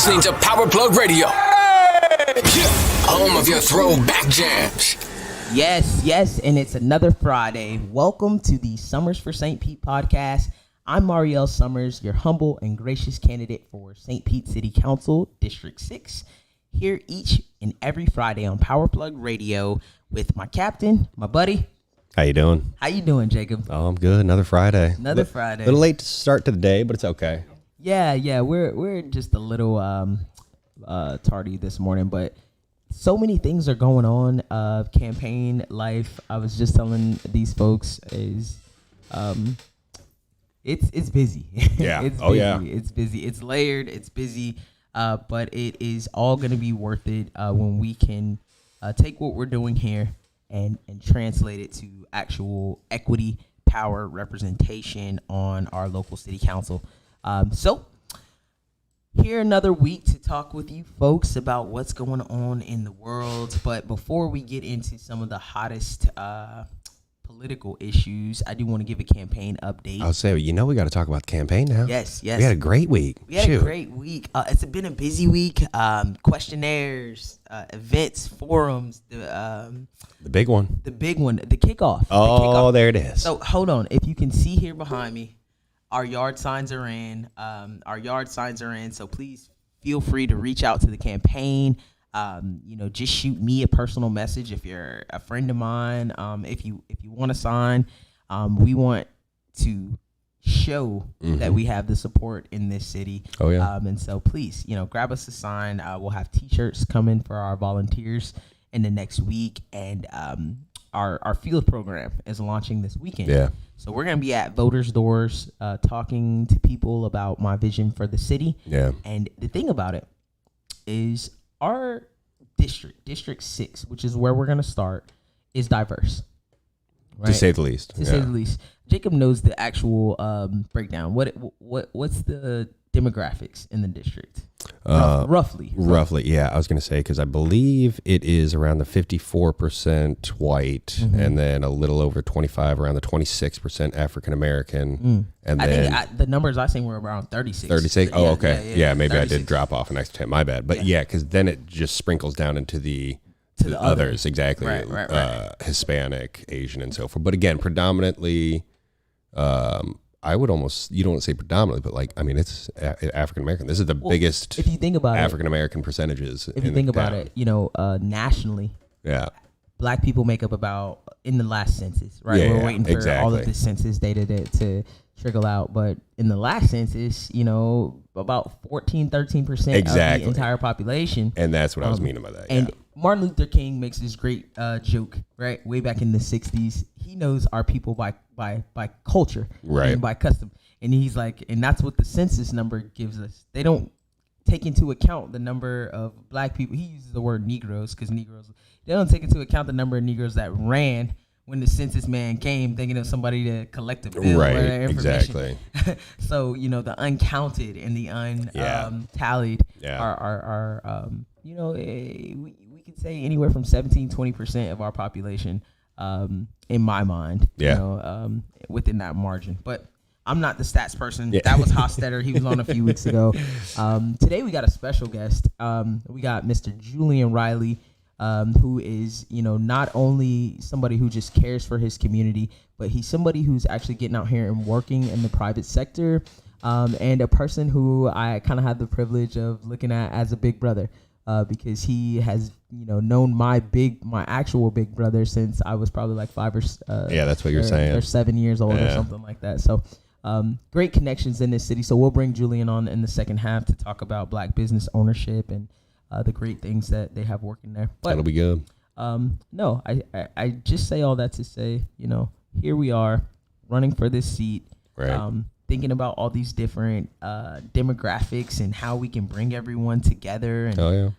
Listening to Power Plug Radio, home of your throwback jams. Yes, and it's another Friday. Welcome to the Summers for St. Pete podcast. I'm Mhariel Summers, your humble and gracious candidate for St. Pete City Council, District 6, here each and every Friday on Power Plug Radio with my captain, my buddy. How you doing? How you doing, Jacob? Oh, I'm good. Another Friday. Friday. A little late to start to the day, but it's okay. Yeah, we're just a little tardy this morning, but so many things are going on. Campaign life. I was just telling these folks is it's busy. Yeah. It's busy. Yeah. It's busy. It's layered. It's busy. But it is all going to be worth it when we can take what we're doing here and translate it to actual equity, power, representation on our local city council. So here another week to talk with you folks about what's going on in the world. But before we get into some of the hottest political issues, I do want to give a campaign update. I'll say, we got to talk about the campaign now. Yes. We had a great week. A great week. It's been a busy week. Questionnaires, events, forums, the big one. The kickoff. Oh, there it is. So hold on. If you can see here behind me, our yard signs are in. So please feel free to reach out to the campaign. Just shoot me a personal message if you're a friend of mine. If you want to sign, we want to show that we have the support in this city. Oh yeah. And so please, grab us a sign. We'll have T-shirts coming for our volunteers in the next week, and our field program is launching this weekend. Yeah. So we're going to be at voters' doors talking to people about my vision for the city. Yeah. And the thing about it is our District 6, which is where we're going to start, is diverse. Right? To say the least. Say the least. Jacob knows the actual breakdown. What's the demographics in the district? Roughly, yeah. I was going to say, because I believe it is around the 54% white, and then a little over 25, around the 26% African American, and then I think the numbers I seen were around 36. 36. Oh, okay. Yeah, maybe 36. I did drop off an extra 10. My bad. But yeah, because then it just sprinkles down into the others. Exactly. Right. Hispanic, Asian, and so forth. But again, predominantly. I would almost, you don't say predominantly, but it's African American. This is the biggest if you think about African American percentages. If you think about it, nationally, Black people make up about, in the last census, right? We're waiting for all of the census data to trickle out. But in the last census, about 13% of the entire population. And that's what I was meaning by that. And Martin Luther King makes this great joke, right? Way back in the 60s. He knows our people by culture, right, and by custom. And he's like, and that's what the census number gives us. They don't take into account the number of Black people. He uses the word Negroes because they don't take into account the number of Negroes that ran when the census man came, thinking of somebody to collect a bill or information. Exactly. So, the uncounted and the untallied are we could say anywhere from 17-20% of our population, in my mind, within that margin. But I'm not the stats person. That was Hostetter. He was on a few weeks ago. Today we got a special guest. We got Mr. Julian Riley, who is, not only somebody who just cares for his community, but he's somebody who's actually getting out here and working in the private sector, and a person who I kind of had the privilege of looking at as a big brother, because he has, known my actual big brother since I was probably like 5 or that's what you're saying, or 7 years old or something like that. So great connections in this city. So we'll bring Julian on in the second half to talk about Black business ownership and the great things that they have working there. But that'll be good. no, I just say all that to say, here we are running for this seat, right. Thinking about all these different demographics and how we can bring everyone together. And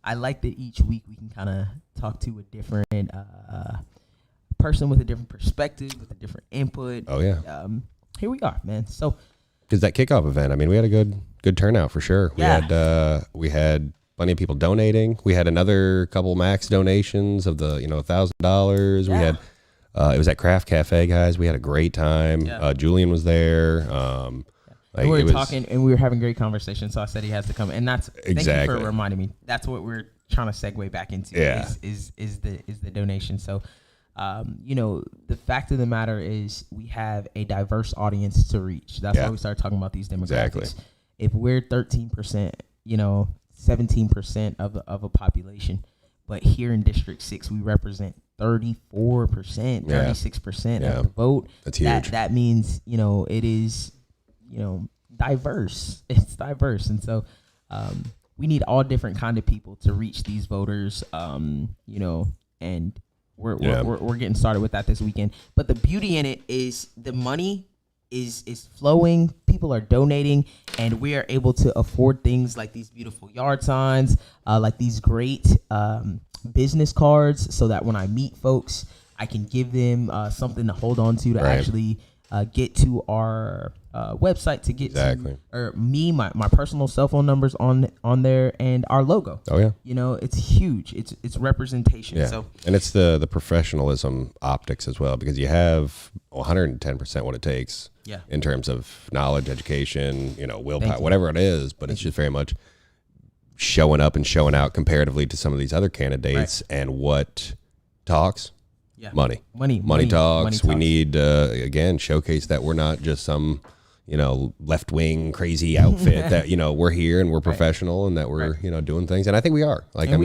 I like that each week we can kind of talk to a different person with a different perspective, with a different input. Here we are, man. So because that kickoff event, I mean, we had a good turnout for sure. We had plenty of people donating. We had another couple max donations of the $1,000. We had it was at Craft Cafe, guys. We had a great time. Julian was there. We were talking and we were having great conversation. So I said he has to come, and that's thank you for reminding me. That's what we're trying to segue back into. Is the donation. So. The fact of the matter is we have a diverse audience to reach. That's why we started talking about these demographics. Exactly. If we're 13%, 17% of a population, but here in District 6, we represent 34%, 36% of the vote. That's huge. That means, it is, diverse. It's diverse. And so, we need all different kind of people to reach these voters, and we're getting started with that this weekend. But the beauty in it is the money is flowing. People are donating, and we are able to afford things like these beautiful yard signs, like these great business cards, so that when I meet folks, I can give them something to hold on to actually get to our website, to get to, or my personal cell phone numbers on there, and our logo. It's huge. It's representation. So, and it's the professionalism optics as well, because you have 110% what it takes in terms of knowledge, education, willpower, whatever it is, but it's just very much showing up and showing out comparatively to some of these other candidates. And what talks? Money talks. We need again showcase that we're not just some left-wing crazy outfit. That we're here and we're professional, and that we're doing things, and I think we are. Like, and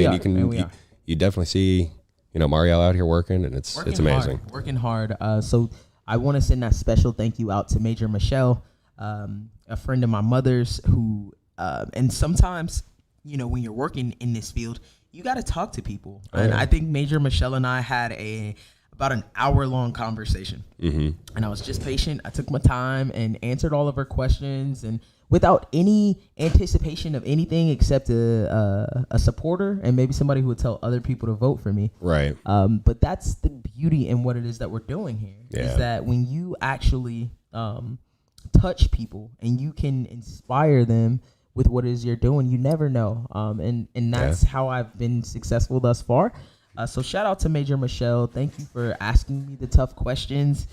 you definitely see Mhariel out here working, and it's amazing. Working hard. So I want to send that special thank you out to Major Michelle, a friend of my mother's, who and sometimes when you're working in this field, you got to talk to people. And I think Major Michelle and I had about an hour-long conversation. And I was just patient. I took my time and answered all of her questions, and without any anticipation of anything except a supporter and maybe somebody who would tell other people to vote for me. Right. But that's the beauty in what it is that we're doing here. Is that when you actually touch people and you can inspire them with what it is you're doing, you never know. And that's how I've been successful thus far. So shout out to Major Michelle. Thank you for asking me the tough questions.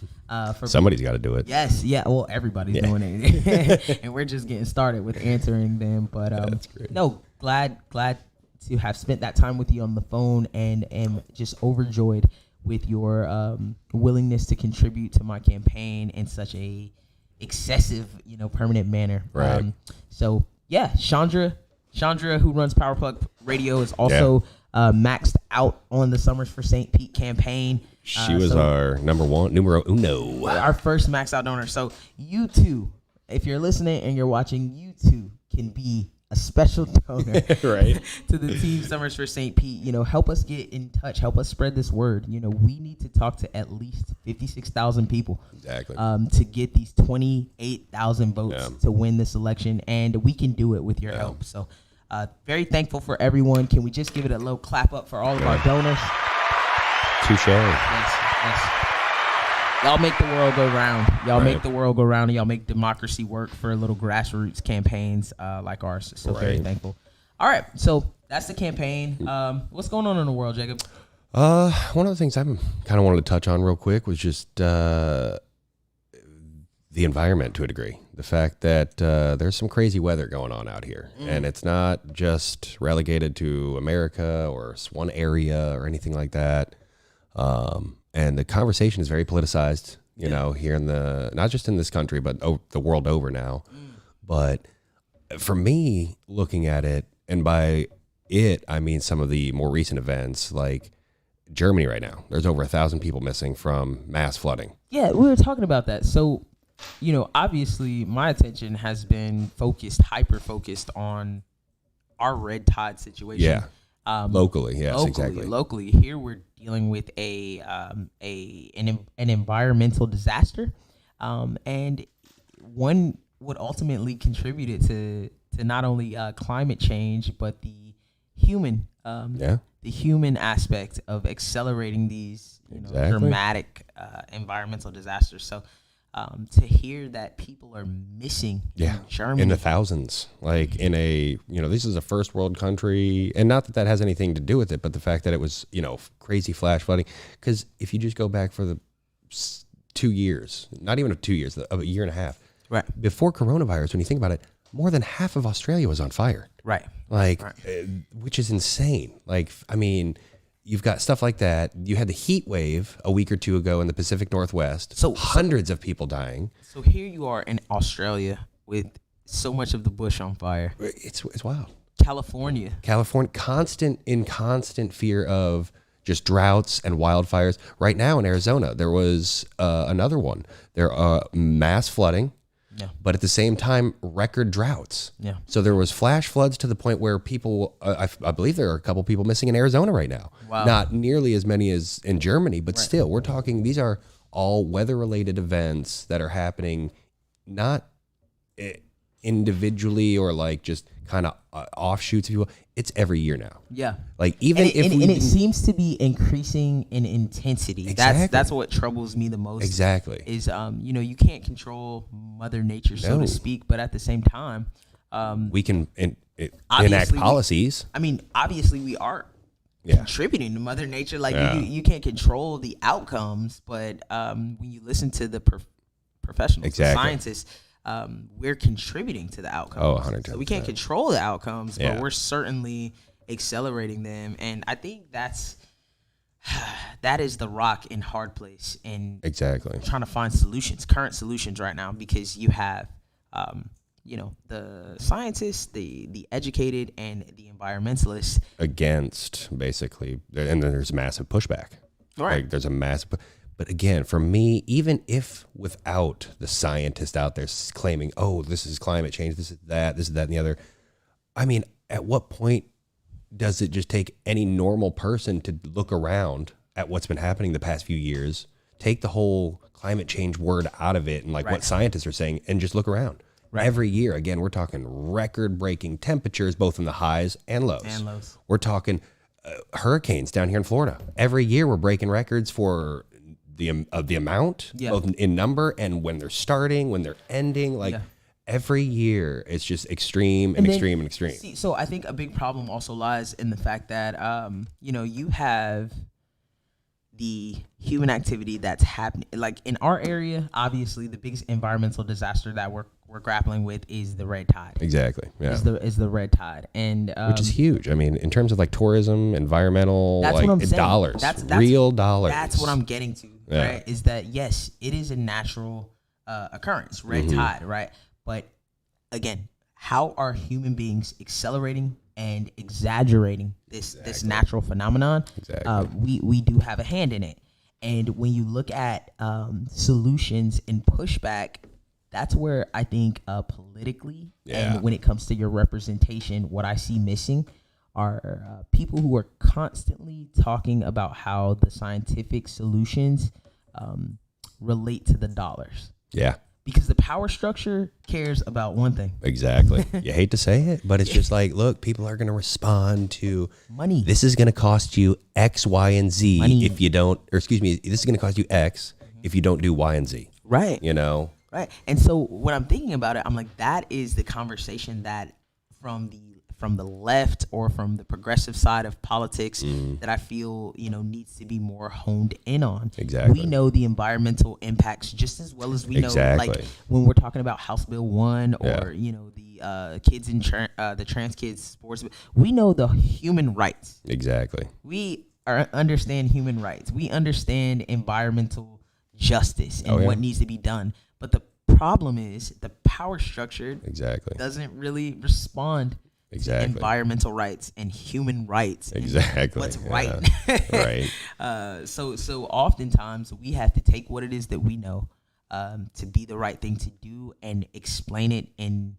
Somebody's got to do it. Yes. Yeah. Well, everybody's doing it. And we're just getting started with answering them. But that's great. No, glad to have spent that time with you on the phone, and am just overjoyed with your willingness to contribute to my campaign in such a excessive, permanent manner. Right. So yeah, Chandra, who runs Power Plug Radio, is also maxed out on the Summers for St. Pete campaign. She was our numero uno. Our first max out donor. So you too, if you're listening and you're watching, you too can be a special donor right to the team Summers for St. Pete. Help us get in touch. Help us spread this word. We need to talk to at least 56,000 people. Exactly. To get these 28,000 votes to win this election, and we can do it with your help. So, very thankful for everyone. Can we just give it a little clap up for all of our donors? Touche. Yes. Y'all make the world go round. Y'all make the world go round, and y'all make democracy work for little grassroots campaigns like ours. So very thankful. All right, so that's the campaign. What's going on in the world, Jacob? One of the things I kind of wanted to touch on real quick was just the the environment to a degree. The fact that there's some crazy weather going on out here, and it's not just relegated to America or one area or anything like that. And the conversation is very politicized, you know, here in not just in this country, but the world over now. But for me, looking at it, and by it, I mean some of the more recent events, like Germany right now, there's over 1,000 people missing from mass flooding. Yeah, we were talking about that. So, you know, obviously my attention has been hyper-focused on our red tide situation. Yeah. Locally, yes, exactly. Locally, here we're dealing with an environmental disaster, and one would ultimately contribute to not only climate change but the human aspect of accelerating these dramatic environmental disasters. So to hear that people are missing in Germany in the thousands, like in this is a first world country, and not that has anything to do with it, but the fact that it was, crazy flash flooding. Because if you just go back for the 2 years, not even 2 years, a year and a half, right before coronavirus, when you think about it, more than half of Australia was on fire. Right. Which is insane. Like, I mean, you've got stuff like that. You had the heat wave a week or two ago in the Pacific Northwest. So hundreds of people dying. So here you are in Australia with so much of the bush on fire. It's wild. California, constant fear of just droughts and wildfires. Right now in Arizona, there was another one. There are mass flooding. Yeah. But at the same time, record droughts. Yeah. So there was flash floods to the point where people, I believe there are a couple people missing in Arizona right now. Wow. Not nearly as many as in Germany, but still, we're talking, these are all weather-related events that are happening not individually or like just kind of offshoots, if you will. It's every year now. Yeah. Like even it seems to be increasing in intensity. Exactly. That's what troubles me the most. Exactly. Is you can't control Mother Nature, so to speak, but at the same time, we can enact policies. Obviously we are contributing to Mother Nature. Like you can't control the outcomes, but when you listen to the professionals, the scientists, we're contributing to the outcomes. Oh, 110%. So we can't control the outcomes, but we're certainly accelerating them. And I think that is the rock in hard place in trying to find current solutions right now, because you have, the scientists, the educated, and the environmentalists against, basically, and then there's massive pushback. Right. Like there's a massive. But again, for me, even if without the scientist out there claiming, oh, this is climate change, this is that, and the other, I mean, at what point does it just take any normal person to look around at what's been happening the past few years, take the whole climate change word out of it and what scientists are saying, and just look around? Right. Every year, again, we're talking record-breaking temperatures, both in the highs and lows. We're talking hurricanes down here in Florida. Every year we're breaking records for the amount, both in number and when they're starting, when they're ending. Every year it's just extreme and extreme and extreme. See, so I think a big problem also lies in the fact that you have the human activity that's happening. Like in our area, obviously the biggest environmental disaster that we're grappling with is the red tide. Exactly. Yeah. Is the red tide, and which is huge. I mean, in terms of tourism, environmental, that's what I'm saying. Dollars, real dollars. That's what I'm getting to. Yeah. Right? Is that yes, it is a natural occurrence, red tide, right? But again, how are human beings accelerating and exaggerating this natural phenomenon? Exactly. We do have a hand in it, and when you look at solutions and pushback, that's where I think politically and when it comes to your representation, what I see missing are people who are constantly talking about how the scientific solutions relate to the dollars. Yeah. Because the power structure cares about one thing. Exactly. You hate to say it, but it's just like, look, people are going to respond to money. This is going to cost you X, Y, and Z if you don't, or excuse me, this is going to cost you X if you don't do Y and Z. Right. Right. And so when I'm thinking about it, I'm like, that is the conversation that from from the left or from the progressive side of politics that I feel, needs to be more honed in on. Exactly. We know the environmental impacts just as well as we know, like when we're talking about House Bill 1 or, the kids in the trans kids sports, we know the human rights. Exactly. We understand human rights. We understand environmental justice and what needs to be done. But the problem is the power structure doesn't really respond to environmental rights and human rights. Exactly. What's right. Right. So oftentimes we have to take what it is that we know to be the right thing to do and explain it in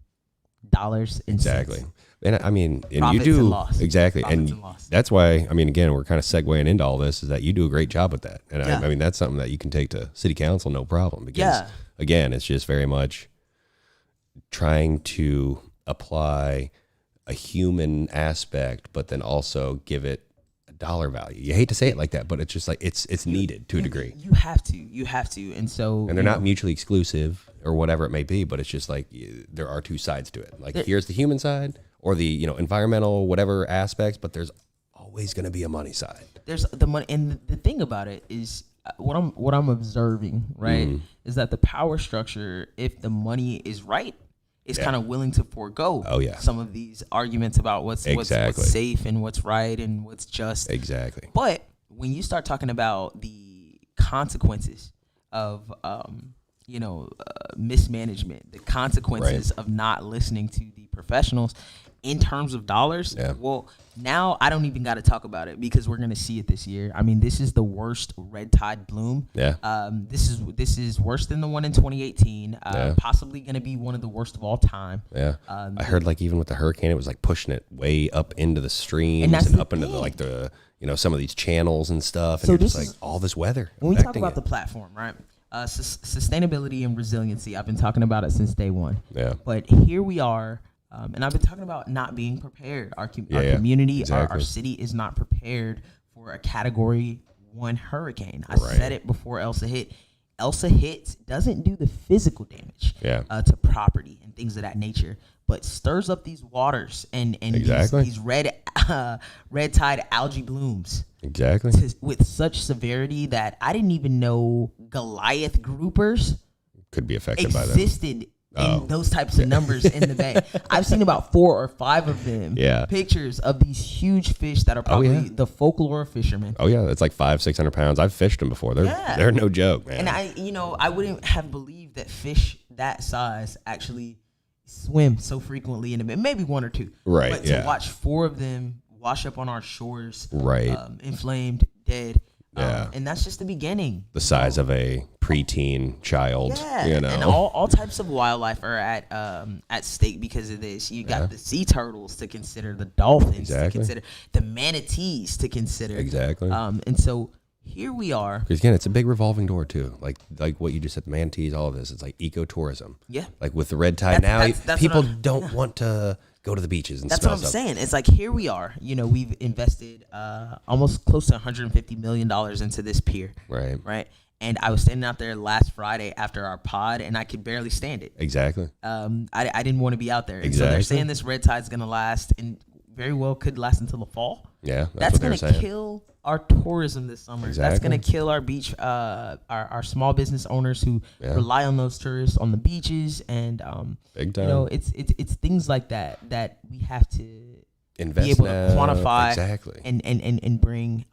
dollars and cents. And I mean, and Profits you do and loss. exactly, Profits and that's why I mean, again, we're kind of segueing into all this is that you do a great job with that, and I mean that's something that you can take to city council no problem because again, it's just very much trying to apply a human aspect, but then also give it a dollar value. You hate to say it like that, but it's just like it's needed to a degree. You have to, and they're not mutually exclusive or whatever it may be, but it's just like there are two sides to it. Like here's the human side or the environmental whatever aspects, but there's always going to be a money side. There's the money, and the thing about it is what I'm observing, right, is that the power structure, if the money is right, is kind of willing to forego some of these arguments about what's safe and what's right and what's just. Exactly. But when you start talking about the consequences of mismanagement, the consequences of not listening to the professionals in terms of dollars, well, now I don't even got to talk about it because we're going to see it this year. I mean, this is the worst red tide bloom. This is worse than the one in 2018, possibly going to be one of the worst of all time. I heard like even with the hurricane, it was like pushing it way up into the streams and up into the some of these channels and stuff. And so just like all this weather. When we talk about the platform, right? Sustainability and resiliency, I've been talking about it since day one. But here we are. And I've been talking about not being prepared. Our community, our city is not prepared for a Category 1 hurricane. I said it before Elsa hit. Elsa hits doesn't do the physical damage to property and things of that nature, but stirs up these waters and these red tide algae blooms. With such severity that I didn't even know Goliath groupers could be affected by them. Existed in those types of numbers in the bay. I've seen about 4 or 5 of them. Pictures of these huge fish that are probably the folklore fishermen. It's like 500-600 pounds. I've fished them before. They're no joke, man. And I wouldn't have believed that fish that size actually swim so frequently in the bay. Maybe 1 or 2. But to watch 4 of them wash up on our shores, inflamed, dead. And that's just the beginning. The size of a preteen child, and all types of wildlife are at stake because of this. You got the sea turtles to consider, the dolphins to consider, the manatees to consider. And so here we are. Because again, it's a big revolving door too. Like what you just said, manatees, all of this. It's like ecotourism. Like with the red tide that's people don't want to go to the beaches and that's what I'm saying. It's like here we are. We've invested almost close to $150 million into this pier. Right. And I was standing out there last Friday after our pod, and I could barely stand it. I didn't want to be out there. And so they're saying this red tide's going to last, and very well could last until the fall. That's going to kill our tourism this summer. That's going to kill our beach, our small business owners who rely on those tourists on the beaches, and big time. It's things like that we have to invest be able to quantify and bring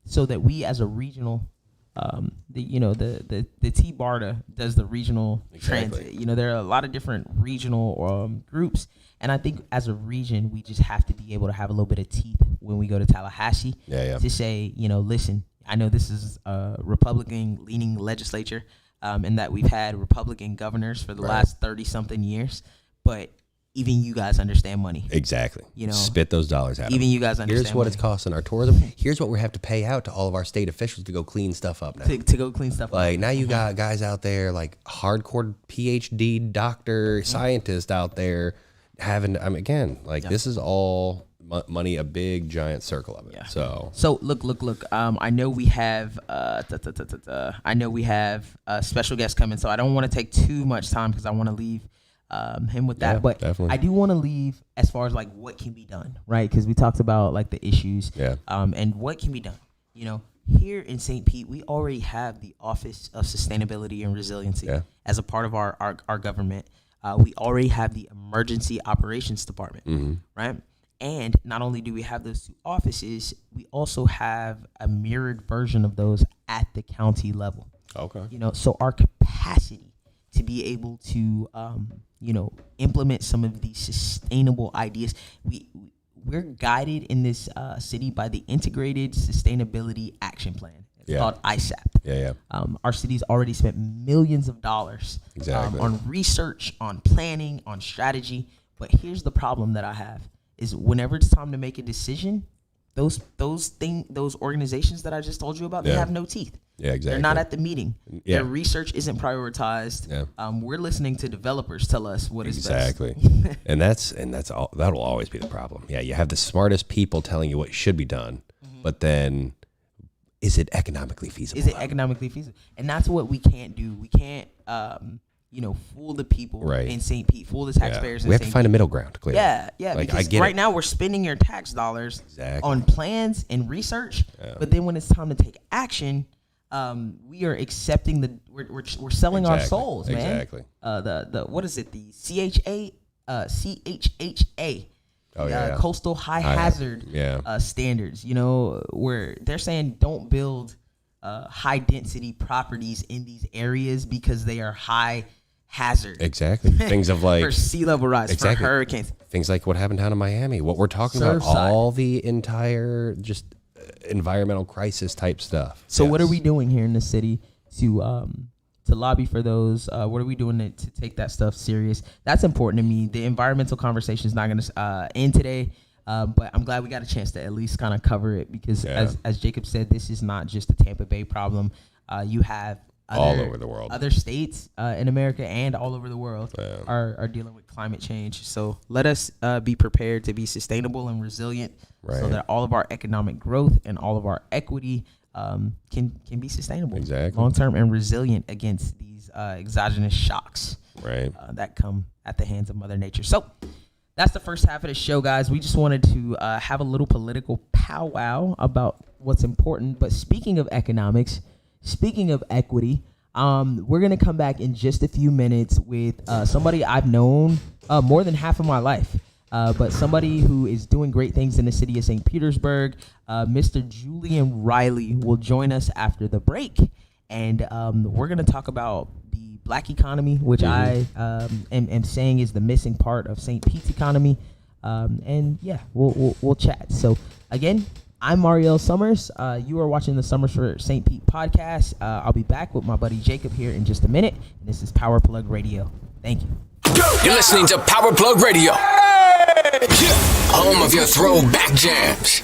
so that we as a regional. The T-BARTA does the regional transit. There are a lot of different regional groups, and I think as a region we just have to be able to have a little bit of teeth when we go to Tallahassee to say, listen, I know this is a Republican leaning legislature, and that we've had Republican governors for the last 30-something years, but even you guys understand money. Spit those dollars out. Even you guys understand. Here's what it's costing our tourism. Here's what we have to pay out to all of our state officials to go clean stuff up now. To go clean stuff up. Like now you got guys out there like hardcore PhD doctor scientists out there having. This is all money, a big giant circle of it. So look. I know we have special guests coming, so I don't want to take too much time because I want to leave him with that. But definitely. I do want to leave as far as like what can be done, right? Because we talked about like the issues, and what can be done. You know, here in St. Pete, we already have the Office of Sustainability and Resiliency as a part of our government. We already have the Emergency Operations Department, right? And not only do we have those two offices, we also have a mirrored version of those at the county level. Okay. You know, so our capacity to be able to, implement some of these sustainable ideas, we're guided in this city by the Integrated Sustainability Action Plan. It's called ISAP. Our city's already spent millions of dollars on research, on planning, on strategy. But here's the problem that I have is whenever it's time to make a decision, those organizations that I just told you about, they have no teeth. Yeah, exactly. They're not at the meeting. Their research isn't prioritized. We're listening to developers tell us what is best. Exactly. and that's all. That'll always be the problem. Yeah, you have the smartest people telling you what should be done, but then is it economically feasible? Is it economically feasible? And that's what we can't do. We can't fool the people in St. Pete, fool the taxpayers. We have to find a middle ground, clearly. Yeah. Like, because right now we're spending your tax dollars on plans and research, but then when it's time to take action, we are accepting we're selling our souls, man. Exactly. The what is it? The CHHA. Coastal high hazard standards. You know, where they're saying don't build high density properties in these areas because they are high hazard. Exactly. Things of like for sea level rise, for hurricanes. Things like what happened down in Miami. What we're talking about, all the entire just environmental crisis type stuff. So what are we doing here in the city to lobby for those? What are we doing to take that stuff serious? That's important to me. The environmental conversation is not going to end today, but I'm glad we got a chance to at least kind of cover it because as Jacob said, this is not just a Tampa Bay problem. You have all over the world. Other states in America and all over the world are dealing with climate change. So let us be prepared to be sustainable and resilient so that all of our economic growth and all of our equity can be sustainable, long-term, and resilient against these exogenous shocks that come at the hands of Mother Nature. So that's the first half of the show, guys. We just wanted to have a little political powwow about what's important. But speaking of economics, speaking of equity, we're going to come back in just a few minutes with somebody I've known more than half of my life, but somebody who is doing great things in the city of St. Petersburg. Mr. Julian Riley will join us after the break, and we're going to talk about the black economy, which I am saying is the missing part of St. Pete's economy, and we'll chat. So again, I'm Mhariel Summers. You are watching the Summers for St. Pete podcast. I'll be back with my buddy Jacob here in just a minute. And this is Power Plug Radio. Thank you. You're listening to Power Plug Radio. Home of your throwback jams.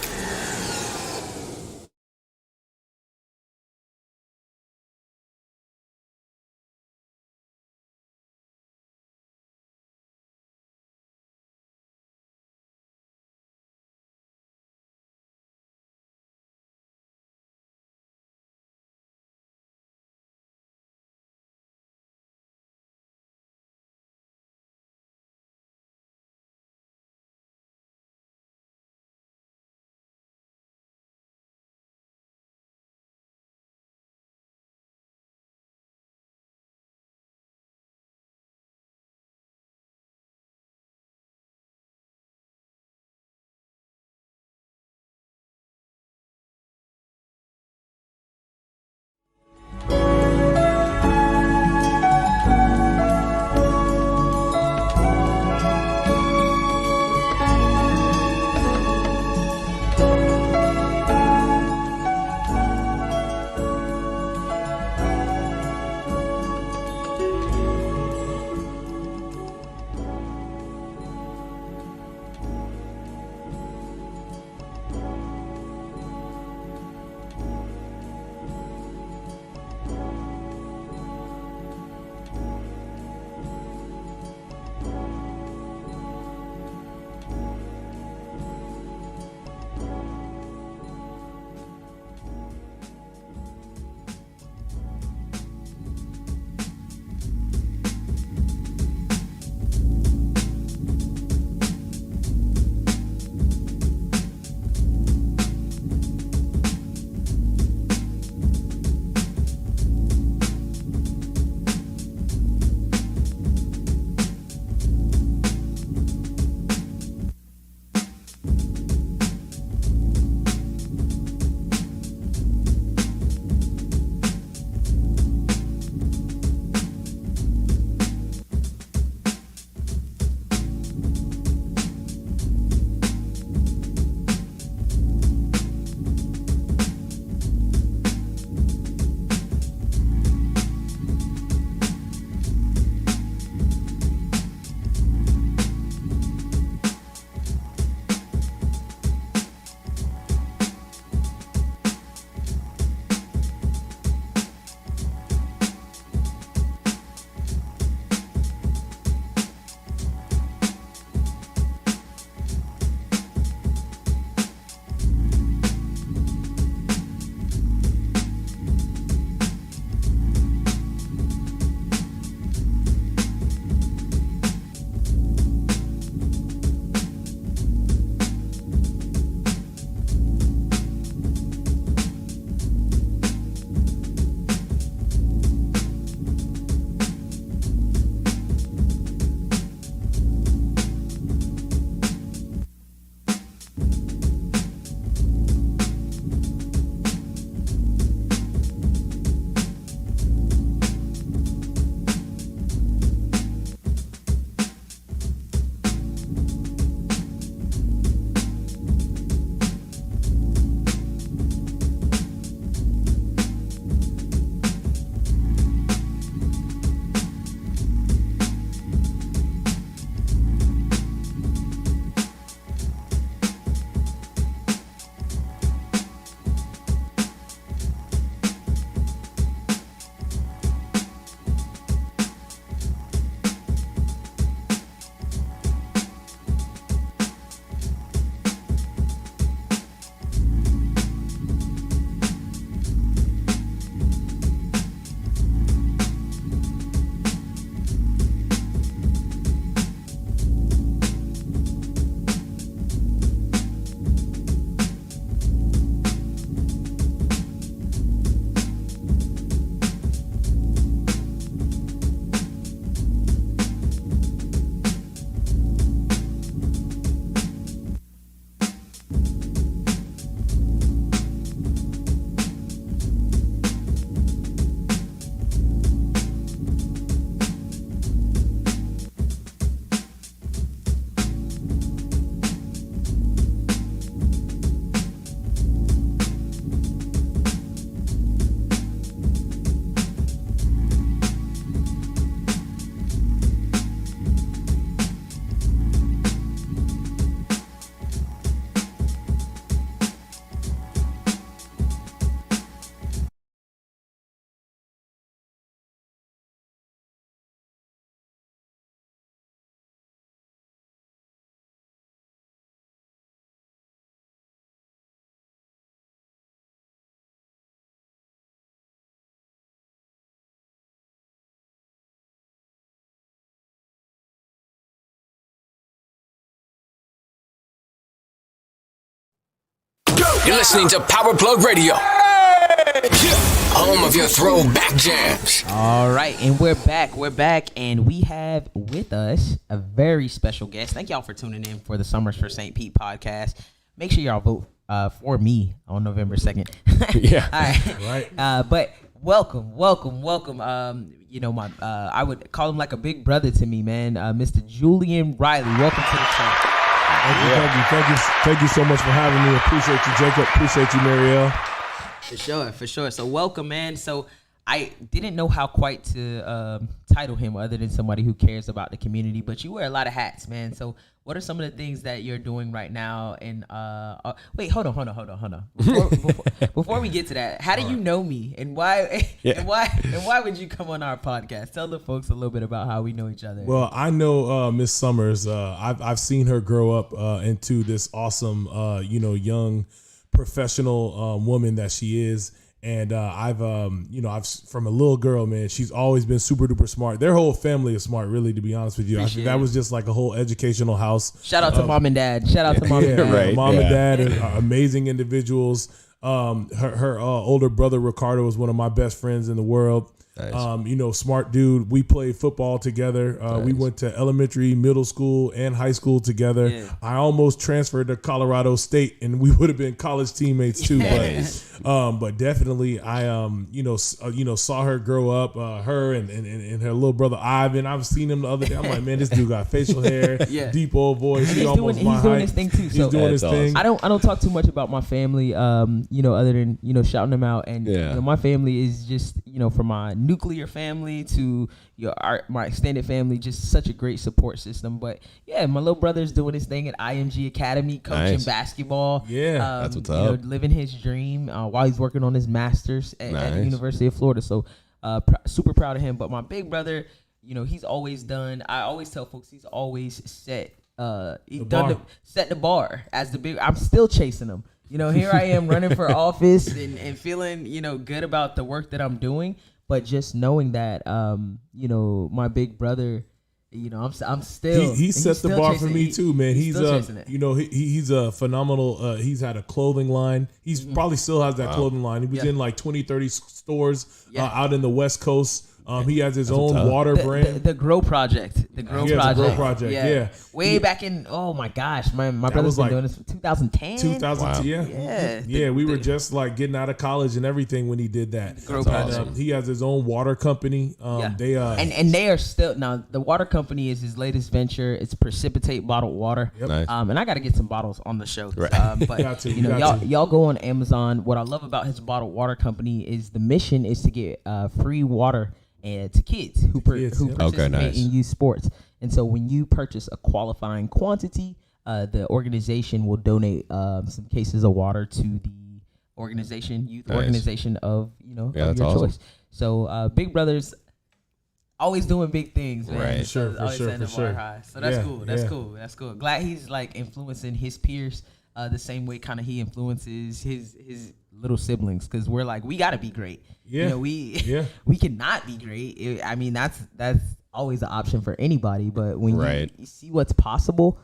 You're listening to Power Plug Radio. Home of your throwback jams. All right, and we're back. We're back, and we have with us a very special guest. Thank y'all for tuning in for the Summers for St. Pete podcast. Make sure y'all vote for me on November 2nd. Yeah. All right. But welcome. I would call him like a big brother to me, man. Mr. Julian Riley. Welcome to the show. Thank you so much for having me. Appreciate you, Jacob. Appreciate you, Mhariel. For sure. So welcome, man. So I didn't know how quite to title him other than somebody who cares about the community, but you wear a lot of hats, man. So what are some of the things that you're doing right now? And wait, hold on. Before we get to that, how do you know me, and why? Yeah. and why would you come on our podcast? Tell the folks a little bit about how we know each other. Well, I know Miss Summers. I've seen her grow up into this awesome, young professional woman that she is. And I've from a little girl, man, she's always been super duper smart. Their whole family is smart, really, to be honest with you. I think that was just like a whole educational house. Shout out to mom and dad. Right. Mom and dad are amazing individuals. Her older brother Ricardo is one of my best friends in the world. Nice. Smart dude. We played football together. Nice. We went to elementary, middle school, and high school together. Yeah. I almost transferred to Colorado State, and we would have been college teammates too. But definitely, I saw her grow up. Her and her little brother Ivan. I've seen him the other day. I'm like, man, this dude got facial hair, deep old voice. He's almost my height. He's doing his thing too. He's doing his thing. I don't talk too much about my family. Other than shouting them out. And my family is just from my nuclear family to my extended family, just such a great support system. But yeah, my little brother's doing his thing at IMG Academy, coaching basketball. Yeah, that's what's up. Living his dream while he's working on his master's at the University of Florida. So super proud of him. But my big brother, he's always done. I always tell folks he's always set the bar as the big. I'm still chasing him. Here I am running for office and feeling good about the work that I'm doing. But just knowing that, my big brother, I'm still. He set the bar for me too, man. He's he's a phenomenal. He's had a clothing line. He's probably still has that clothing line. He was in like 20, 30 stores out in the West Coast. He has his own water brand. The Grow Project. The Grow Project. Yeah. Way back in, oh my gosh, my brother's been doing this from 2010. 2010, yeah. We were just like getting out of college and everything when he did that. Grow Project. He has his own water company. They and they are still now. The water company is his latest venture. It's Precipitate bottled water. Yep. Nice. And I got to get some bottles on the show. Right. But y'all go on Amazon. What I love about his bottled water company is the mission is to get free water to kids who participate in youth sports. And so when you purchase a qualifying quantity, the organization will donate some cases of water to the youth organization of of your choice. So Big Brother's always doing big things, man. Right. For sure. High. So that's cool. That's cool. Glad he's like influencing his peers the same way kind of he influences his little siblings, because we're like, we got to be great. We cannot be great. That's always an option for anybody. But when you see what's possible,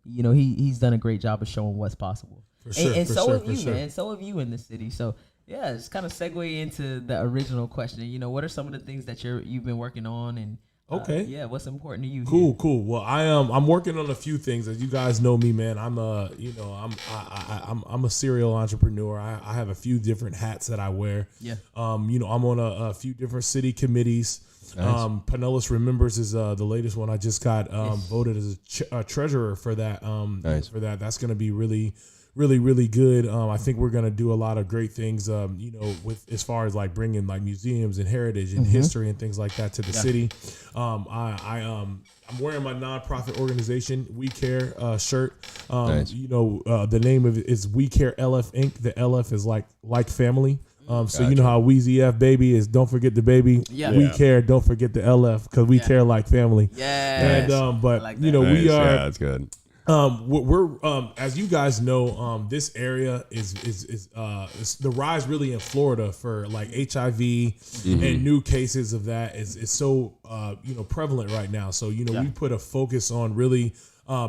he's done a great job of showing what's possible. And so have you, man. So have you in this city. So yeah, just kind of segue into the original question. What are some of the things that you've been working on and what's important to you? Cool. Well, I'm working on a few things. As you guys know me, man, I'm a serial entrepreneur. I have a few different hats that I wear. Yeah. I'm on a few different city committees. Nice. Pinellas Remembers is the latest one. I just got voted as a treasurer for that. For that, that's going to be really good. I think we're gonna do a lot of great things. With as far as like bringing like museums and heritage and history and things like that to the city. I'm wearing my nonprofit organization We Care shirt. Nice. The name of it is We Care LF Inc. The LF is like family. So you know how Weezy F baby is. Don't forget the baby. Yeah. We care. Don't forget the LF because we care like family. Yeah. And we are. Yeah, that's good. We're as you guys know, this area is the rise really in Florida for like HIV and new cases of that is so prevalent right now. So we put a focus on really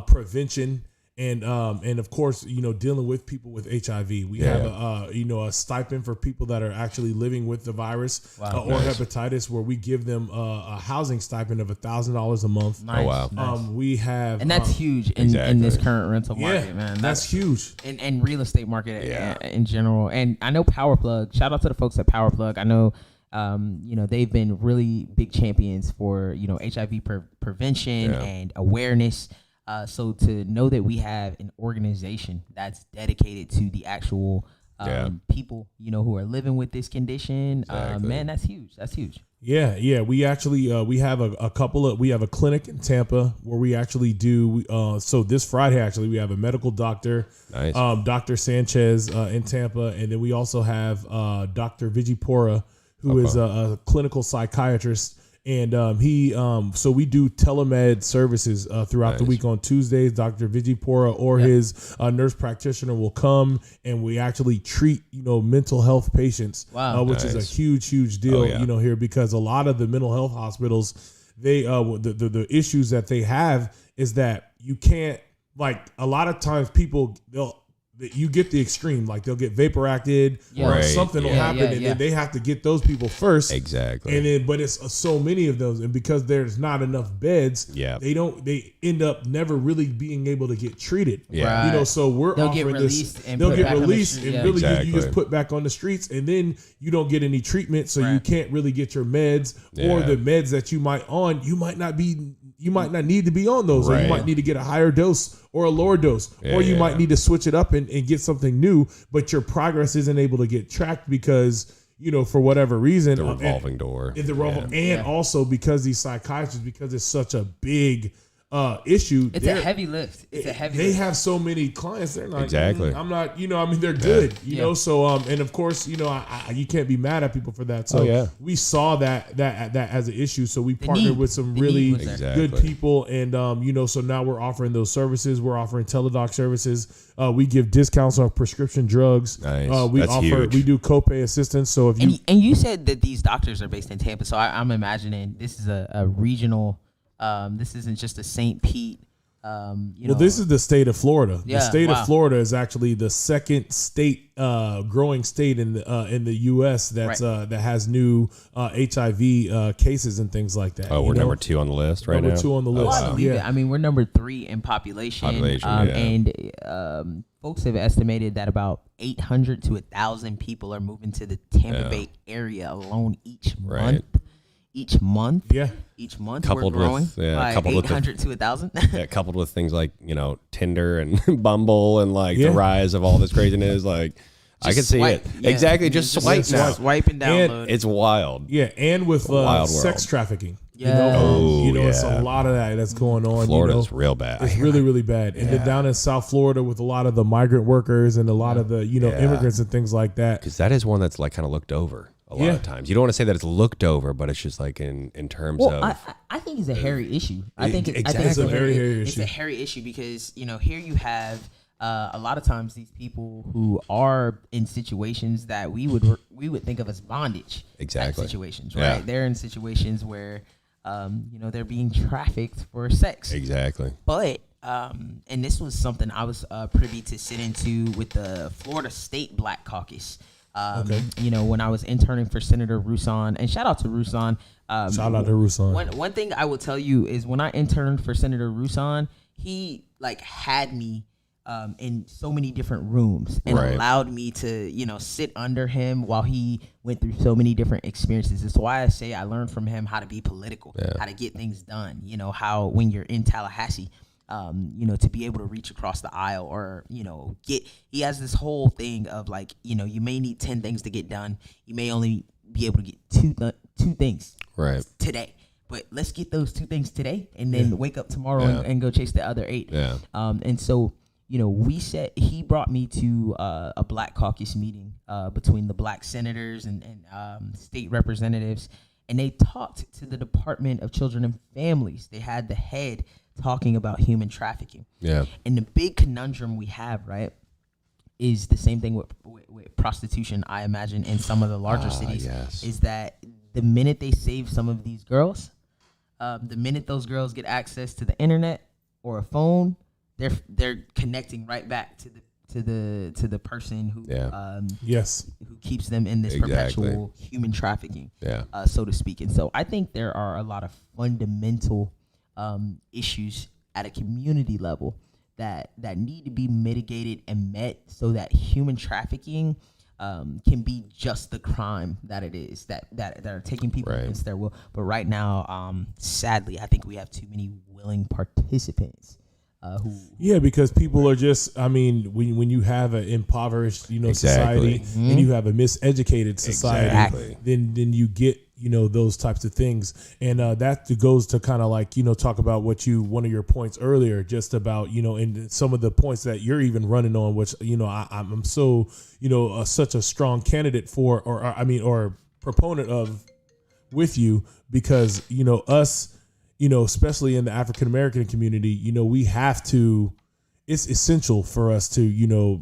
prevention And of course, dealing with people with HIV, we have a stipend for people that are actually living with the virus or hepatitis, where we give them a housing stipend of $1,000 a month. Nice. Oh, wow. Nice. We have, and that's huge in this current rental market, man. That's huge. And real estate market in general. And I know Power Plug. Shout out to the folks at Power Plug. I know. They've been really big champions for HIV prevention and awareness. So to know that we have an organization that's dedicated to the actual people, who are living with this condition, man, that's huge. That's huge. Yeah. We actually we have we have a clinic in Tampa where we actually do. So this Friday, actually, we have a medical doctor, Dr. Sanchez in Tampa, and then we also have Dr. Vijipura, who is a clinical psychiatrist. And so we do telemed services throughout the week. On Tuesdays, Dr. Vijipura or his nurse practitioner will come, and we actually treat mental health patients, which is a huge deal here, because a lot of the mental health hospitals, they the issues that they have is that you can't, like, a lot of times people, you get the extreme, like they'll get vaporacted or something will happen, and then they have to get those people first. Exactly. And then, but it's so many of those, and because there's not enough beds, they end up never really being able to get treated. Yeah. Right. So they'll offering this. They'll get released, and really you just put back on the streets, and then you don't get any treatment, so you can't really get your meds or the meds that you might not need to be on those, or you might need to get a higher dose or a lower dose, or you might need to switch it up and get something new, but your progress isn't able to get tracked because, for whatever reason, the revolving door. And also because these psychiatrists, because it's such a big issue. It's a heavy lift. They have so many clients. They're like, I'm not, they're good, So, and of course, you can't be mad at people for that. So we saw that as an issue. So we partnered with some really good people, and so now we're offering those services. We're offering teledoc services. We give discounts on prescription drugs. Nice. We do copay assistance. So if you said that these doctors are based in Tampa, so I'm imagining this is a regional. This isn't just a St. Pete. Well, this is the state of Florida. The state of Florida is actually the second state, growing state in the U.S. that has new HIV cases and things like that. Oh, we're number 2 on the list right now. Number 2 on the list. I believe it. I mean, we're number 3 in population. And folks have estimated that about 800 to 1,000 people are moving to the Tampa Bay area alone each month. Each month, coupled we're growing with by coupled 800 to 1,000. Coupled with things like Tinder and Bumble and the rise of all this craziness. Like, I can see it exactly. Just swipe now, swipe and download. It's wild. Yeah, and with sex trafficking. It's a lot of that's going on. Florida's real bad. It's really bad. And then down in South Florida with a lot of the migrant workers and a lot of the immigrants and things like that. Because that is one that's kind of looked over. A lot of times, you don't want to say that it's looked over, but it's just in terms of. I think it's a hairy issue. I think it's a very hairy issue. It's a hairy issue because here you have a lot of times these people who are in situations that we would think of as bondage. Exactly. Situations, right? Yeah. They're in situations where they're being trafficked for sex. Exactly. But and this was something I was privy to sit into with the Florida State Black Caucus. When I was interning for Senator Rouson, and shout out to Rouson. Shout out to Rouson. One thing I will tell you is when I interned for Senator Rouson, he had me in so many different rooms and allowed me to sit under him while he went through so many different experiences. That's why I say I learned from him how to be political, how to get things done. How when you're in Tallahassee. To be able to reach across the aisle or, he has this whole thing of you may need 10 things to get done. You may only be able to get two things today, but let's get those 2 things today and then wake up tomorrow and go chase the other 8. Yeah. And so, he brought me to a Black Caucus meeting between the Black senators and state representatives. And they talked to the Department of Children and Families. They had the head talking about human trafficking. Yeah. And the big conundrum we have, right, is the same thing with prostitution, I imagine, in some of the larger cities, is that the minute they save some of these girls, the minute those girls get access to the internet or a phone, they're connecting right back to the person who who keeps them in this perpetual human trafficking, so to speak. And so I think there are a lot of fundamental issues at a community level that need to be mitigated and met so that human trafficking can be just the crime that it is, that are taking people against their will. But right now, sadly, I think we have too many willing participants. Because people are just, I mean, when you have an impoverished, society, and you have a miseducated society, then you get, those types of things. And that goes to kind of like, talk about one of your points earlier, just about, and some of the points that you're even running on, which, I'm so, such a strong candidate for, or proponent of with you, because, us, especially in the African American community, we have to, it's essential for us to,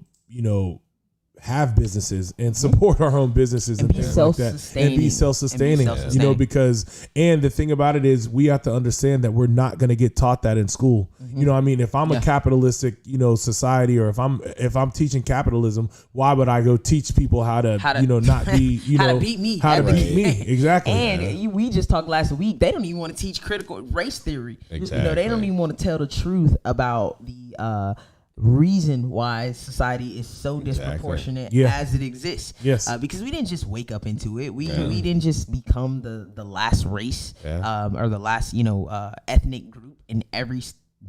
have businesses and support our own businesses and things like that, and be self-sustaining, because, and the thing about it is we have to understand that we're not going to get taught that in school. If I'm a capitalistic, society, or if I'm teaching capitalism, why would I go teach people how to not be, how to beat me, exactly. And we just talked last week, they don't even want to teach critical race theory. They don't even want to tell the truth about the reason why society is so disproportionate as it exists. Because we didn't just wake up into it. We didn't just become the last race or the last ethnic group in every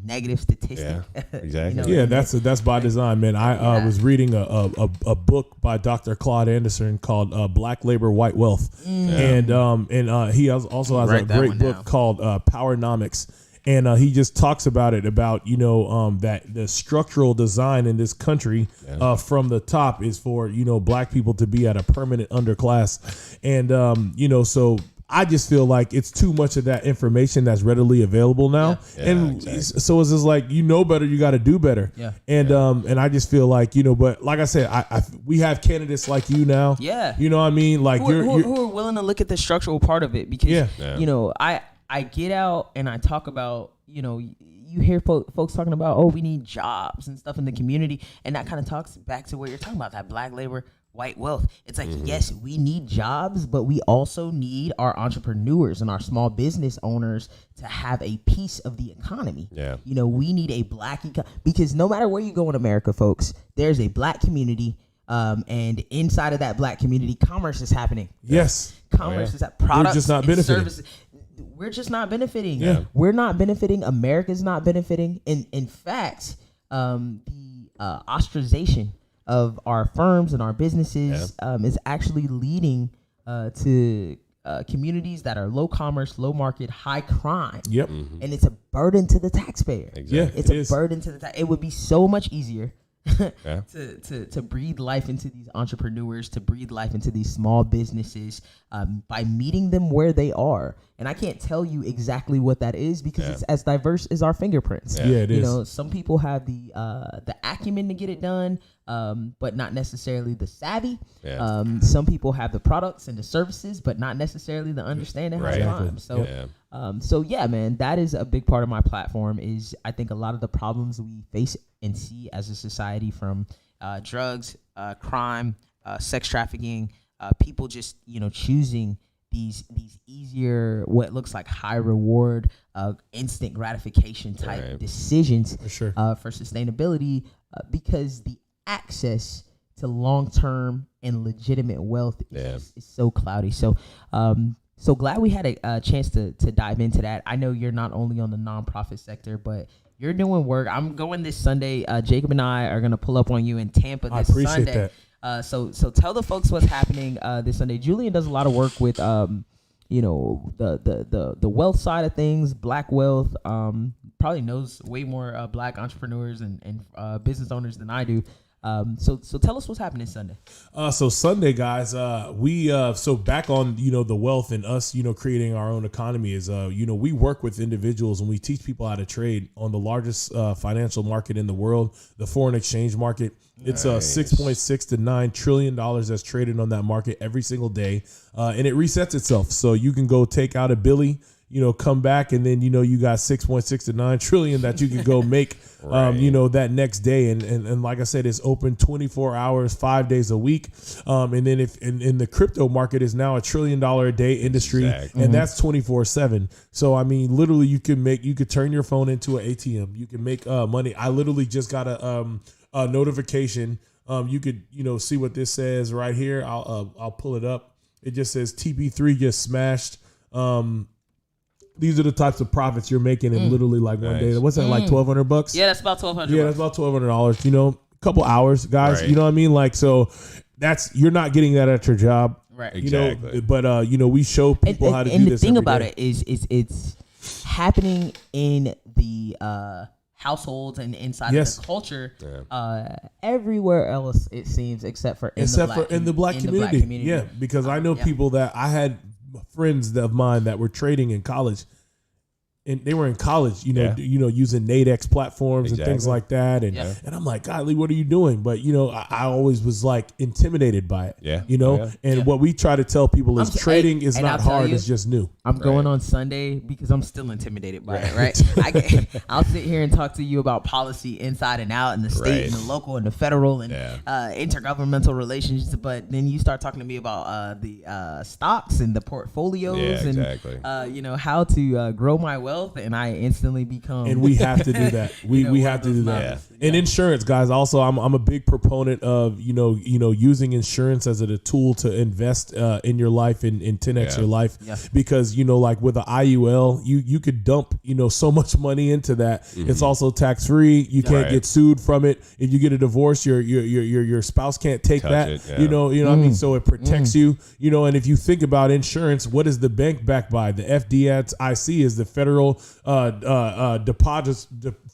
negative statistic. That's by design, man. I was reading a book by Dr. Claude Anderson called Black Labor, White Wealth, and he also has a great book called Powernomics. And he just talks about it, about, that the structural design in this country from the top is for, black people to be at a permanent underclass. And, so I just feel like it's too much of that information that's readily available now. So it's just like, better, you got to do better. And I just feel like, but like I said, we have candidates like you now. You know what I mean? Like who are willing to look at the structural part of it, because, I get out and I talk about, you hear folks talking about, we need jobs and stuff in the community. And that kind of talks back to what you're talking about, that black labor, white wealth. It's like, yes, we need jobs, but we also need our entrepreneurs and our small business owners to have a piece of the economy. We need a black because no matter where you go in America, folks, there's a black community. And inside of that black community, commerce is happening. Commerce is that products, just not benefiting. Services. We're just not benefiting. We're not benefiting. America's not benefiting. In fact, the ostracization of our firms and our businesses is actually leading to communities that are low commerce, low market, high crime. And it's a burden to the taxpayer. It's a burden to the taxpayer. It would be so much easier to breathe life into these entrepreneurs, to breathe life into these small businesses by meeting them where they are. And I can't tell you exactly what that is, because it's as diverse as our fingerprints. It is. Some people have the acumen to get it done, but not necessarily the savvy. Some people have the products and the services, but not necessarily the understanding how to climb. So man, that is a big part of my platform. Is I think a lot of the problems we face and see as a society, from drugs, crime, sex trafficking, people just choosing these easier, what looks like high reward, instant gratification type decisions for sustainability, because the access to long-term and legitimate wealth is so cloudy. So glad we had a chance to dive into that. I know you're not only on the nonprofit sector, but you're doing work. I'm going this Sunday. Jacob and I are going to pull up on you in Tampa this Sunday. I appreciate that. So tell the folks what's happening this Sunday. Julian does a lot of work with the wealth side of things, black wealth. Probably knows way more black entrepreneurs and business owners than I do. So tell us what's happening Sunday. So Sunday, guys, we so back on the wealth and us creating our own economy is we work with individuals and we teach people how to trade on the largest financial market in the world, the foreign exchange market. It's $6.6 to $9 trillion that's traded on that market every single day, and it resets itself. So you can go take out a Billy. come back, and then you got 6.6 to 9 trillion that you could go make right. That next day. And like I said, it's open 24 hours 5 days a week. And then if in the crypto market is now $1 trillion a day industry, exactly. and that's 24/7. So I mean, literally you could turn your phone into an ATM. You can make money. I literally just got a notification. You could see what this says right here. I'll pull it up. It just says TP3 just smashed. These are the types of profits you're making in literally like one day. What's that, like $1,200? Yeah, that's about $1,200. Yeah, that's about $1,200. A couple hours, guys. Right. You know what I mean? Like, so you're not getting that at your job. Right. Exactly. But we show people how to do this. And the thing every about day. it is it's happening in the households and inside of the culture everywhere else, it seems, except for in the black community. Yeah, because I know people that I had friends of mine that were trading in college, and they were in college, using Nadex platforms and things like that, and I'm like, golly, what are you doing? But I always was like intimidated by it, what we try to tell people is trading is not hard; it's just new. I'm going on Sunday because I'm still intimidated by it. Right? I'll sit here and talk to you about policy inside and out, and the state and the local and the federal and intergovernmental relations, but then you start talking to me about the stocks and the portfolios and how to grow my wealth, and I instantly become. And we have to do that. We have to do that. And insurance, guys. Also, I'm a big proponent of using insurance as a tool to invest in your life and 10x your life, because like with an IUL, you could dump so much money into that. It's also tax free. You can't get sued from it. If you get a divorce, your spouse can't take that. What I mean. So it protects you. And if you think about insurance, what is the bank backed by? The FDIC is the Federal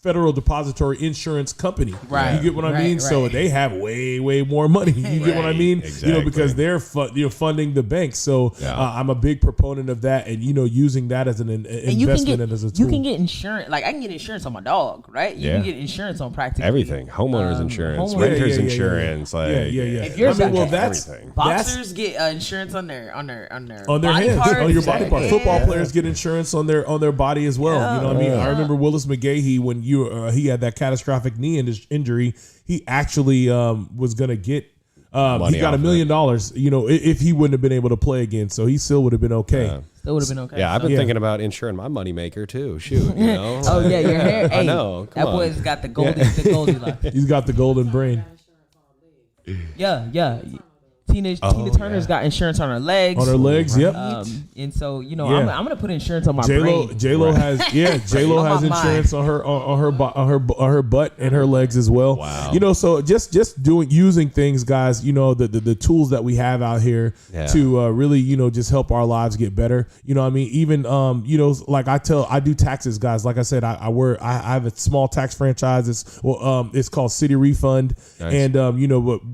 Federal Depository Insurance Company. Right. You get what I mean? Right. So they have way more money. You get what I mean? Exactly. Because they're funding the bank. So I'm a big proponent of that, and using that as an investment and as a tool. You can get insurance. Like I can get insurance on my dog, right? You can get insurance on practically everything. Homeowners insurance, renters insurance, If you're that's boxers get insurance on their body hands, parts. on your body part. Football players get insurance on their body as well. You know what I mean? I remember Willis McGahee when he had that catastrophic knee injury. He actually was gonna get. He got $1 million. If he wouldn't have been able to play again, so he still would have been okay. Still would have been okay. Yeah, I've been thinking about insuring my moneymaker too. Shoot, Oh yeah, your hair. Hey, I know. That boy's got the Goldilocks. He's got the golden brain. Yeah. Tina Turner's got insurance on her legs. On her legs, yep. And so I'm gonna put insurance on my brain. J-Lo has has insurance on her butt and her legs as well. Wow. So just using things, guys. The tools that we have out here to really just help our lives get better. I mean, even like I do taxes, guys. Like I said, I have a small tax franchise. It's called City Refund, and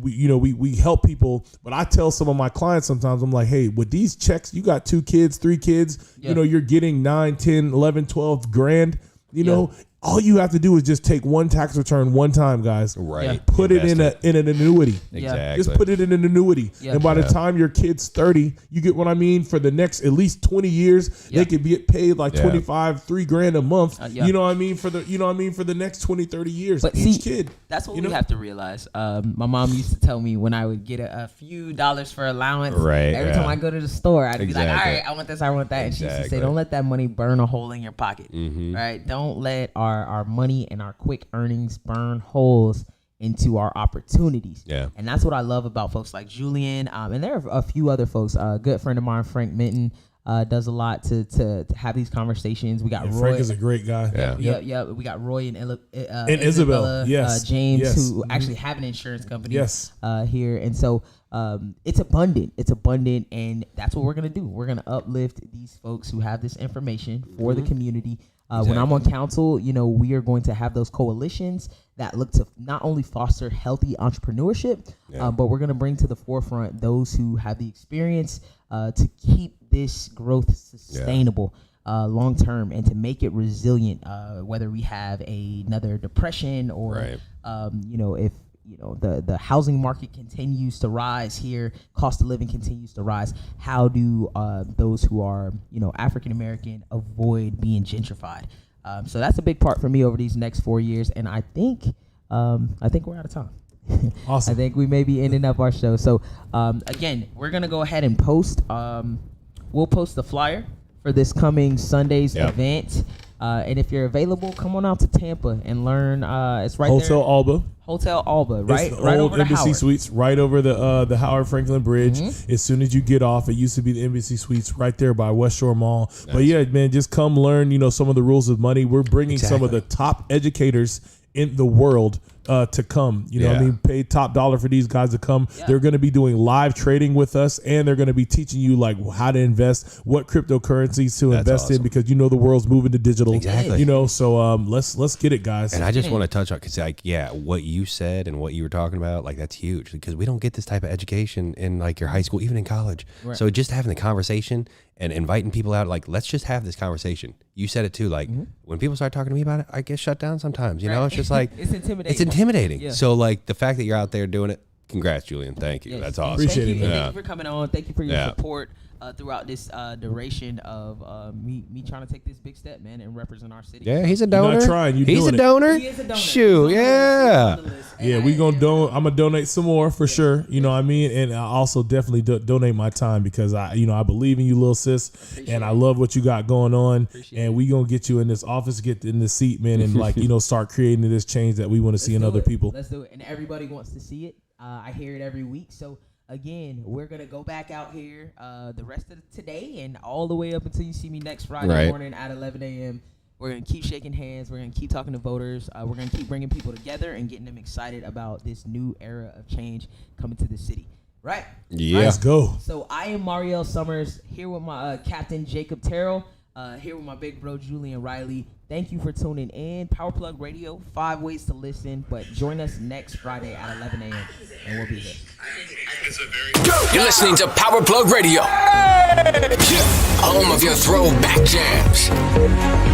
we help people. But I tell some of my clients sometimes, I'm like, hey, with these checks, you got 2 kids, 3 kids, you're getting 9, 10, 11, 12 grand, all you have to do is just take one tax return one time, guys. Right. Put it in an annuity. Exactly. Just put it in an annuity. Yeah. And by the time your kid's 30, you get what I mean? For the next at least 20 years, they could get paid like 25, $3 grand a month. You know what I mean? For the next 20, 30 years. But each kid. That's what we have to realize. My mom used to tell me when I would get a few dollars for allowance. Right. Every time I go to the store, I'd be like, all right, I want this, I want that. And she used to say, don't let that money burn a hole in your pocket. Mm-hmm. Right? Don't let our money and our quick earnings burn holes into our opportunities. Yeah. And that's what I love about folks like Julian. And there are a few other folks. A good friend of mine, Frank Minton, does a lot to have these conversations. We got Roy. Frank is a great guy. Yeah. We got Roy and Isabella. James, who actually have an insurance company. Here. And so it's abundant. And that's what we're going to do. We're going to uplift these folks who have this information for the community. When I'm on council, we are going to have those coalitions that look to not only foster healthy entrepreneurship, but we're going to bring to the forefront those who have the experience to keep this growth sustainable long term and to make it resilient, whether we have another depression or, the housing market continues to rise here, cost of living continues to rise. How do those who are African American avoid being gentrified? So that's a big part for me over these next 4 years, and I think we're out of time. Awesome. I think we may be ending up our show. So again, we're gonna go ahead and post. We'll post the flyer for this coming Sunday's event. And if you're available, come on out to Tampa and learn. It's right Hotel there. Alba. Hotel Alba, right? It's Right old over the Embassy Howard. Suites, right over the Howard Franklin Bridge. As soon as you get off, it used to be the Embassy Suites right there by West Shore Mall. Nice. But yeah, man, just come learn, some of the rules of money. We're bringing some of the top educators in the world to come. You know what I mean? Pay top dollar for these guys to come. Yeah. They're going to be doing live trading with us, and they're going to be teaching you like how to invest, what cryptocurrencies to invest in, because the world's moving to digital. Exactly. So let's get it, guys. And I just want to touch on, because what you said and what you were talking about, like that's huge, because we don't get this type of education in like your high school, even in college. Right. So just having the conversation and inviting people out, like, let's just have this conversation. You said it too, like when people start talking to me about it, I get shut down sometimes. It's just like it's intimidating. It's intimidating. Yeah. So like the fact that you're out there doing it, congrats, Julian. Thank you. Yes. That's awesome. Appreciate it, man. Thank you for coming on. Thank you for your support throughout this duration of me trying to take this big step, man, and represent our city. Yeah, he's a donor. You're not trying. He's a donor. He is a donor. Shoot, yeah. Yeah, I'm gonna donate some more for sure. You know what I mean? And I also definitely donate my time, because I believe in you, little sis, and I love what you got going on. And we gonna get you in this office, get in this seat, man, and start creating this change that we want to see in other people. Let's do it. And everybody wants to see it. I hear it every week. So again, we're gonna go back out here the rest of today and all the way up until you see me next Friday morning at 11 a.m. We're going to keep shaking hands. We're going to keep talking to voters. We're going to keep bringing people together and getting them excited about this new era of change coming to the city. Right? Yeah. Let's go. So I am Mhariel Summers, here with my Captain Jacob Terrell, here with my big bro Julian Riley. Thank you for tuning in. Power Plug Radio, 5 ways to listen. But join us next Friday at 11 a.m. and we'll be here. You're listening to Power Plug Radio, home of your throwback jams.